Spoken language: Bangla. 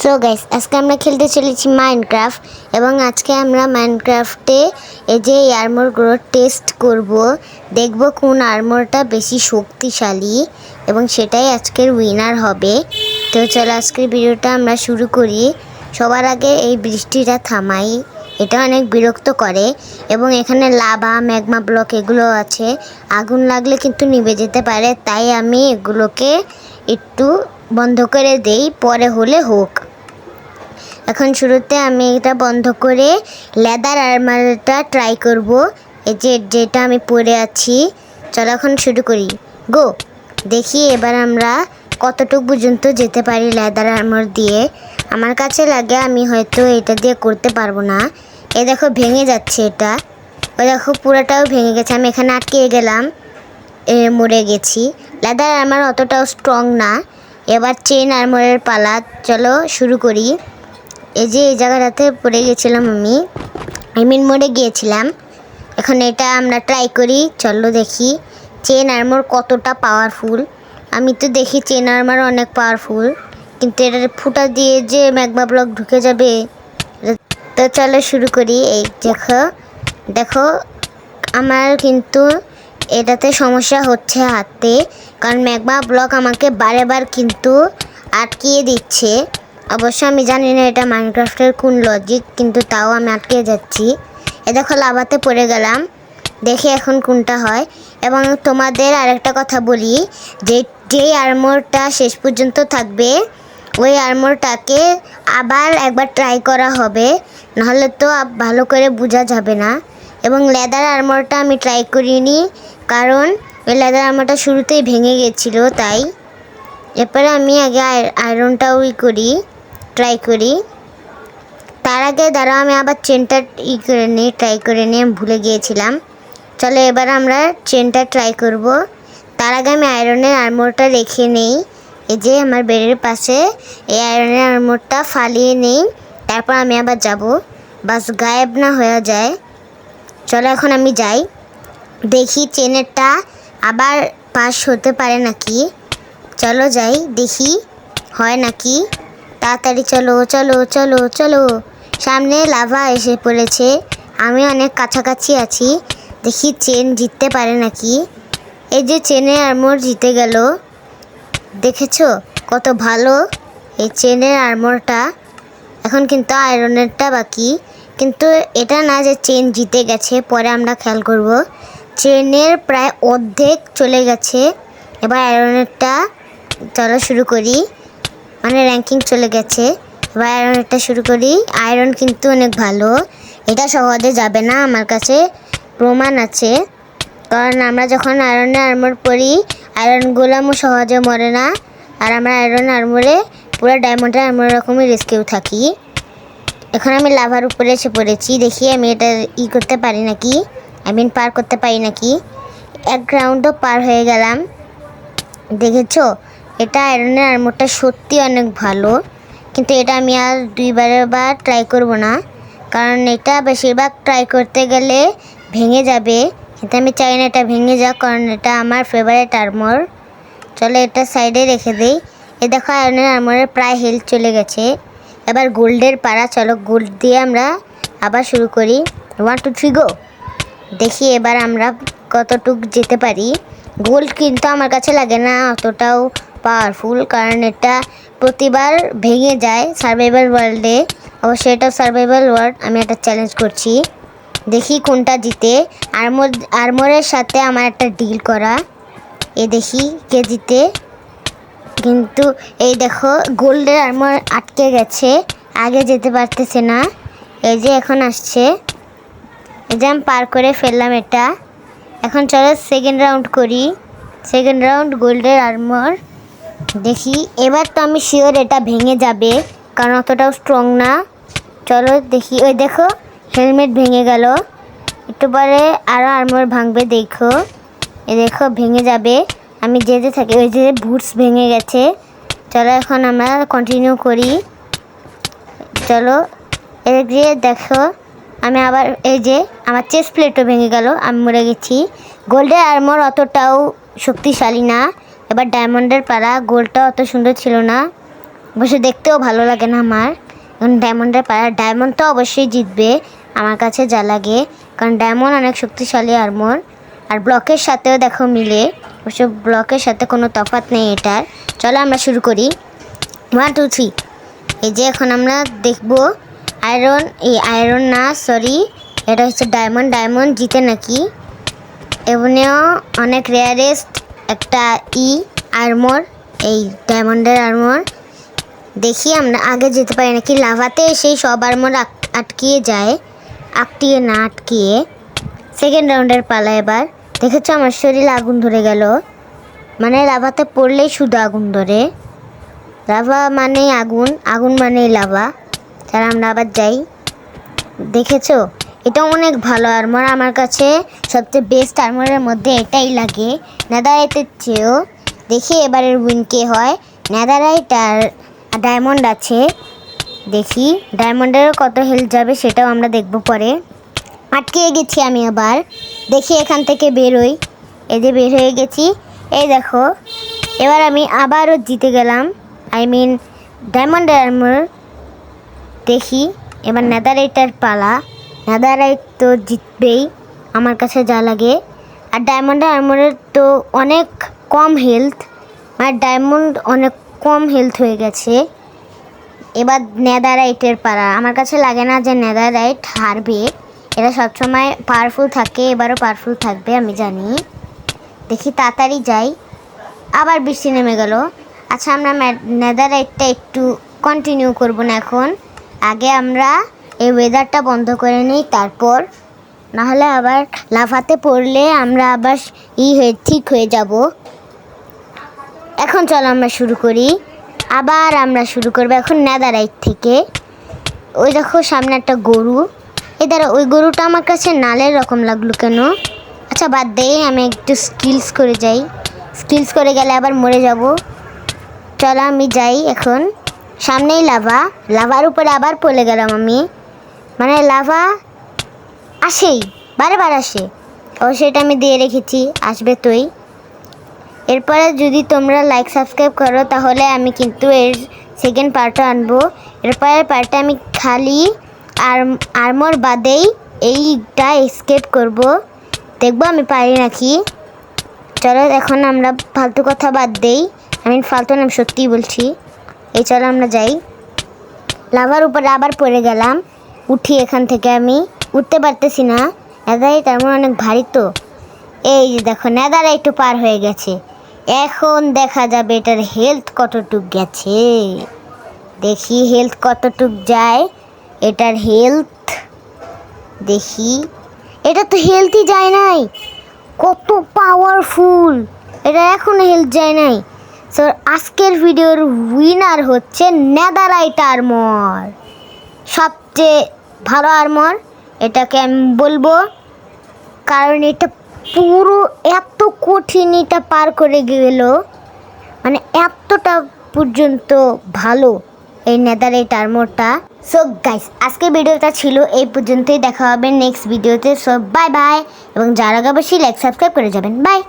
সো গাইস, আজকে আমরা খেলতে চলেছি মাইনক্রাফট এবং আজকে আমরা মাইনক্রাফটে এই যে আর্মরগুলো টেস্ট করব, দেখব কোন আর্মরটা বেশি শক্তিশালী এবং সেটাই আজকের উইনার হবে। তো চলো আজকের ভিডিওটা আমরা শুরু করি। সবার আগে এই বৃষ্টিটা থামাই, এটা অনেক বিরক্ত করে এবং এখানে লাভা ম্যাগমা ব্লক এগুলো আছে, আগুন লাগলে কিন্তু নিভে যেতে পারে, তাই আমি এগুলোকে একটু বন্ধ করে দেই, পরে হলে হোক। এখন শুরুতে আমি এটা বন্ধ করে লেদার আর্মারটা ট্রাই করব, এই যে যেটা আমি পরে আছি। চলো এখন শুরু করি, গো। দেখি এবার আমরা কতটুকু পর্যন্ত যেতে পারি লেদার আর্মার দিয়ে। আমার কাছে লাগে আমি হয়তো এটা দিয়ে করতে পারবো না। এ দেখো ভেঙে যাচ্ছে, এটা ওই দেখো পুরোটাও ভেঙে গেছে, আমি এখানে আটকে গেলাম, মরে গেছি। লেদার আর্মার অতটাও স্ট্রং না। এবার চেন আর্মারের পালা, চলো শুরু করি। এই যে এই জায়গাটাতে পড়ে গেছিলাম, আমি মরে গিয়েছিলাম। এখন এটা আমরা ট্রাই করি, চলো দেখি চেন আর্মার কতটা পাওয়ারফুল। আমি তো দেখি চেন আর্মার অনেক পাওয়ারফুল, কিন্তু এটা ফুটা দিয়ে যে ম্যাগমা ব্লক ঢুকে যাবে। তো চলো শুরু করি। এই দেখো দেখো আমার কিন্তু এটাতে সমস্যা হচ্ছে হাতে, কারণ ম্যাগমা ব্লক আমাকে বারেবার কিন্তু আটকিয়ে দিচ্ছে। অবশ্য আমি জানি না এটা মাইনক্রাফটের কোন লজিক, কিন্তু তাও আমি আটকে যাচ্ছি। এ দেখো লাভাতে পড়ে গেলাম, দেখি এখন কোনটা হয়। এবং তোমাদের আরেকটা কথা বলি, যেই আর্মরটা শেষ পর্যন্ত থাকবে ওই আর্মরটাকে আবার একবার ট্রাই করা হবে, নাহলে তো ভালো করে বোঝা যাবে না। এবং লেদার আর্মরটা আমি ট্রাই করিনি, কারণ ওই লেদার আর্মরটা শুরুতেই ভেঙে গেছিলো, তাই। এরপরে আমি আগে আয়রনটাও ট্রাই করি। তার আগে দাঁড়াও আমি আবার চেনটা ট্রাই করে নিই, আমি ভুলে গিয়েছিলাম। চলো এবার আমরা চেনটা ট্রাই করব। তার আগে আমি আয়রনের আর্মরটা রেখে নেই, এই যে আমার বেডের পাশে এই আয়রনের আর্মরটা ফালিয়ে নেই, তারপর আমি আবার যাব, বাস গায়েব না হয়ে যায়। চলো এখন আমি যাই, দেখি চেনেরটা আবার পাস হতে পারে নাকি। চলো যাই, দেখি হয় নাকি। তাড়াতাড়ি চলো চলো চলো চলো, সামনে লাভা এসে পড়েছে, আমি অনেক কাছাকাছি আছি, দেখি চেন জিততে পারে নাকি। এই যে চেনের আর্মর জিতে গেল, দেখেছো কত ভালো এই চেনের আর্মরটা। এখন কিন্তু আয়রনেরটা বাকি, কিন্তু এটা না যে চেন জিতে গেছে, পরে আমরা খেয়াল করব। চেনের প্রায় অর্ধেক চলে গেছে, এবার আয়রনেরটা চলো শুরু করি, মানে র্যাঙ্কিং চলে গেছে। এবার আয়রনেরটা শুরু করি। আয়রন কিন্তু অনেক ভালো, এটা সহজে যাবে না, আমার কাছে প্রমাণ আছে। কারণ আমরা যখন আয়রনের আর্মর পরি, আয়রনগুলো সহজে মরে না, আর আমরা আয়রন আর্মরে পুরো ডায়মন্ডের আর্মর রকমই রিস্কেও থাকি। এখন আমি লাভার উপরে এসে পড়েছি, দেখি আমি এটা করতে পারি নাকি, পার করতে পারি নাকি। এক রাউন্ডও পার হয়ে গেলাম। দেখেছো এটা আয়রনের আর্মরটা সত্যি অনেক ভালো, কিন্তু এটা আমি আর দুইবার ট্রাই করব না, কারণ এটা বেশিরভাগ ট্রাই করতে গেলে ভেঙে যাবে, কিন্তু আমি চাই না এটা ভেঙে যাক, কারণ এটা আমার ফেভারিট আর্মর। চলো এটা সাইডে রেখে দেই। এ দেখো আয়রনের আর্মরের প্রায় হেলথ চলে গেছে। এবার গোল্ডের পাড়া, চলো গোল্ড দিয়ে আমরা আবার শুরু করি। 1 2 3 গো। দেখি এবার আমরা কতটুক যেতে পারি। গোল্ড কিন্তু আমার কাছে লাগে না অতটাও পাওয়ারফুল, কারণ এটা প্রতিবার ভেঙে যায় সার্ভাইভাল ওয়ার্ল্ডে। অবশ্যই এটা সার্ভাইভাল ওয়ার্ল্ড, আমি একটা চ্যালেঞ্জ করছি, দেখি কোনটা জিতে। আর্মরের সাথে আমার একটা ডিল করা, দেখি কে জিতে। কিন্তু এই দেখো গোল্ডের আর্মর আটকে গেছে, আগে যেতে পারতেছে না। এই যে এখন আসছে, এই যে আমি পার করে ফেললাম এটা। এখন চলো সেকেন্ড রাউন্ড করি, সেকেন্ড রাউন্ড গোল্ডের আর্মর। দেখি এবার তো আমি শিওর এটা ভেঙে যাবে, কারণ অতটাও স্ট্রং না। চলো দেখি, ওই দেখো হেলমেট ভেঙে গেল, একটু পরে আরও আর্মর ভাঙবে, দেখো এ দেখো ভেঙে যাবে। আমি যেতে থাকি, ওই যে বুটস ভেঙে গেছে। চলো এখন আমরা কন্টিনিউ করি, চলো এদিকে দেখো আমি আবার এই যে আমার চেস্ট প্লেটও ভেঙে গেল, আমি মরে গেছি। গোল্ডের আর্মর অতটাও শক্তিশালী না। এবার ডায়মন্ডের পাড়া, গোল্ডটা অত সুন্দর ছিল না, অবশ্য দেখতেও ভালো লাগে না আমার। কারণ ডায়মন্ডের পাড়া, ডায়মন্ড তো অবশ্যই জিতবে আমার কাছে যা লাগে, কারণ ডায়মন্ড অনেক শক্তিশালী আর্মর। আর ব্লকের সাথেও দেখো মিলে, অবশ্য ব্লকের সাথে কোনো তফাৎ নেই এটার। চলো আমরা শুরু করি। 1 2 3। এই যে এখন আমরা দেখব আয়রন না, সরি, এটা হচ্ছে ডায়মন্ড। ডায়মন্ড জিতে নাকি, এমনিও অনেক রেয়ারেস্ট একটা আর্মর, এই ডায়মন্ডের আর্মর। দেখি আমরা আগে যেতে পারি নাকি। লাভাতে সেই সব আর্মর আটকিয়ে যায়, আটকিয়ে। সেকেন্ড রাউন্ডের পালা এবার। দেখেছো আমার শরীরে আগুন ধরে গেল, মানে লাভাতে পড়লেই শুধু আগুন ধরে। লাভা মানেই আগুন, আগুন মানেই লাভা। তাহলে আমরা আবার যাই। দেখেছো, এটা অনেক ভালো আর্মর, আমার কাছে সবচেয়ে বেস্ট আর্মরের মধ্যে এটাই লাগে নেদারাইটের চেয়েও। দেখি এবারের উইন কে হয়। নেদারাইট আর ডায়মন্ড আছে, দেখি ডায়মন্ডেরও কত হেলথ যাবে সেটাও আমরা দেখব পরে। আটকে গেছি আমি আবার, দেখি এখান থেকে বেরোই। এই যে বের হয়ে গেছি, এই দেখো। এবার আমি আবারও জিতে গেলাম, ডায়মন্ডের আর্মর। দেখি এবার নেদারাইটের পালা। নেদারাইট তো জিতবেই আমার কাছে যা লাগে। আর ডায়মন্ডের আর্মরের তো অনেক কম হেলথ, আর ডায়মন্ড অনেক কম হেলথ হয়ে গেছে। এবার নেদারাইটের পালা। আমার কাছে লাগে না যে নেদারাইট হারবে, এরা সবসময় পাওয়ারফুল থাকে, এবারও পাওয়ারফুল থাকবে আমি জানি। দেখি তাড়াতাড়ি যাই। আবার বৃষ্টি নেমে গেল। আচ্ছা, আমরা নেদারাইটটা একটু কন্টিনিউ করব না এখন। আগে আমরা এই ওয়েদারটা বন্ধ করে নিই, তারপর নাহলে আবার লাফাতে পড়লে আমরা আবার ঠিক হয়ে যাব। এখন চলো আমরা শুরু করি। আবার আমরা শুরু করবো এখন নেদারাইট থেকে। ওই দেখো সামনে একটা গরু, এদারা ওই গরুটা আমার কাছে নালের রকম লাগলো কেন। আচ্ছা বাদ দেই, আমি একটু স্কিলস করে যাই। স্কিলস করে গেলে আবার মরে যাব। চলো আমি যাই এখন। সামনেই লাভা, লাভার উপরে আবার পড়ে গেলাম আমি। মানে লাভা আসেই, বারবার আসে। ও সেটা আমি দিয়ে রেখেছি, আসবে তোই। এরপরে যদি তোমরা লাইক সাবস্ক্রাইব করো তাহলে আমি কিন্তু এর সেকেন্ড পার্টটা আনবো। এরপরের পার্টটা আমি খালি আর্মর বাদেই এইটা এসকেপ করব, দেখবো আমি পারি নাকি। চলো এখন আমরা ফালতু কথা বাদ দেই, আমি ফালতু নাম সত্যিই বলছি। এই চলো আমরা যাই। লাভার উপরে আবার পড়ে গেলাম, উঠি এখান থেকে। আমি উঠতে পারতেছি না, নেদারাইট আর্মর অনেক ভারী তো। এই যে দেখো নেদারাইট একটু পার হয়ে গেছে। এখন দেখা যাবে এটার হেলথ কতটুক গেছে। দেখি হেলথ কতটুক যায় এটার হেলথ। দেখি এটা তো হেলথই যায় নাই, কত পাওয়ারফুল এটা, এখনো হেলথ যায় নাই। সো আজকের ভিডিওর উইনার হচ্ছে নেদারাইট আর্মর, সবচেয়ে ভালো আর্মর এটাকে আমি বলবো। কারণ এটা পুরো এত কঠিন, এটা পার করে গেল, মানে এতটা পর্যন্ত ভালো এই নেদারাইট আর্মরটা। সো গাইস, আজকের ভিডিওটা ছিল এই পর্যন্তই। দেখা হবে নেক্সট ভিডিওতে। সো বাই বাই, এবং যারা অবশ্যই লাইক সাবস্ক্রাইব করে যাবেন। বাই।